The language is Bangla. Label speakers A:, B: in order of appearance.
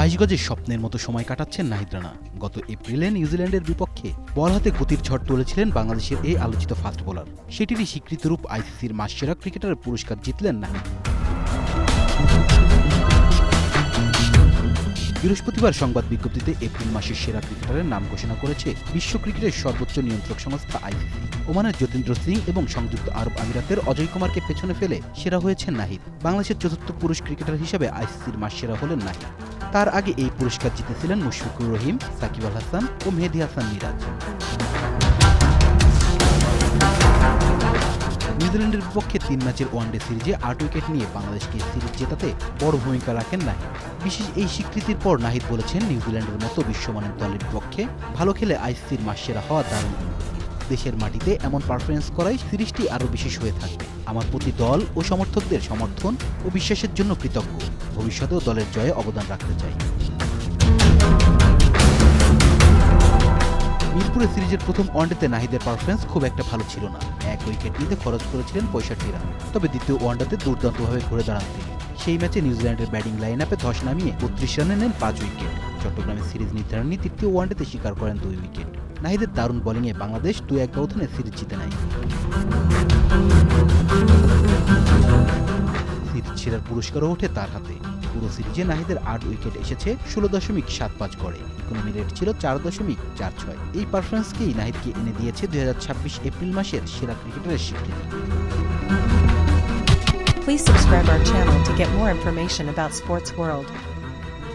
A: 22 গজের স্বপ্নের মতো সময় কাটাচ্ছেন নাহিদ রানা। গত এপ্রিলে নিউজিল্যান্ডের বিপক্ষে বল হাতে গতির ঝড় তুলেছিলেন বাংলাদেশের এই আলোচিত ফাস্ট বোলার। সেটিরই স্বীকৃতিরূপ আইসিসির মাসসেরা ক্রিকেটারের পুরস্কার জিতলেন নাহিদ। বৃহস্পতিবার সংবাদ বিজ্ঞপ্তিতে এপ্রিল মাসের সেরা ক্রিকেটারের নাম ঘোষণা করেছে বিশ্ব ক্রিকেটের সর্বোচ্চ নিয়ন্ত্রক সংস্থা আইসিসি। ওমানের যতীন্দ্র সিং এবং সংযুক্ত আরব আমিরাতের অজয় কুমারকে পেছনে ফেলে সেরা হয়েছেন নাহিদ। বাংলাদেশের চতুর্থ পুরুষ ক্রিকেটার হিসেবে আইসিসির মাসসেরা হলেন নাহিদ। তার আগে এই পুরস্কার জিতেছিলেন মুশফিকুর রহিম, সাকিব আল হাসান ও মেহেদী হাসান মিরাজ। নিউজিল্যান্ডের বিপক্ষে 3 ম্যাচের ওয়ানডে সিরিজে 8 উইকেট নিয়ে বাংলাদেশকে সিরিজ জেতাতে বড় ভূমিকা রাখেন নাহিদ। বিশেষ এই স্বীকৃতির পর নাহিদ বলেছেন, নিউজিল্যান্ডের মতো বিশ্বমানের দলের বিপক্ষে ভালো খেলে আইসিসির মাসসেরা হওয়া দারুণ অনুভূতি। দেশের মাটিতে এমন পারফরমেন্স করাই সিরিজটি আরও বিশেষ হয়ে থাকবে। আমার প্রতি দল ও সমর্থকদের সমর্থন ও বিশ্বাসের জন্য কৃতজ্ঞ। ভবিষ্যতেও দলের জয়ে অবদান রাখতে চাই। মিরপুরে সিরিজের প্রথম ওয়ানডেতে নাহিদের পারফরমেন্স খুব একটা ভালো ছিল না। 1 উইকেট নিতে খরচ করেছিলেন 65 রান। তবে দ্বিতীয় ওয়ানডেতে দুর্দান্তভাবে ঘুরে দাঁড়ান তিনি। সেই ম্যাচে নিউজিল্যান্ডের ব্যাটিং লাইন আপে ধস নামিয়ে 32 রানে নেন 5 উইকেট। চট্টগ্রামে সিরিজ নির্ধারণী তৃতীয় ওয়ানডেতে শিকার করেন 2 উইকেট। নাহিদের দারুণ বোলিংয়ে বাংলাদেশ 2-1 ব্যবধানে সিরিজ জিতে নেয়। সিরিজ সেরার পুরস্কারও ওঠে তার হাতে। পুরো সিরিজে নাহিদের 8 উইকেট এসেছে 16.75 গড়ে। ইকোনমি রেট ছিল 4.46। এই পারফরমেন্সকেই নাহিদকে এনে দিয়েছে 2026 এপ্রিল মাসের সেরা ক্রিকেটারের স্বীকৃতি।
B: Please subscribe our channel to get more information about Sports World.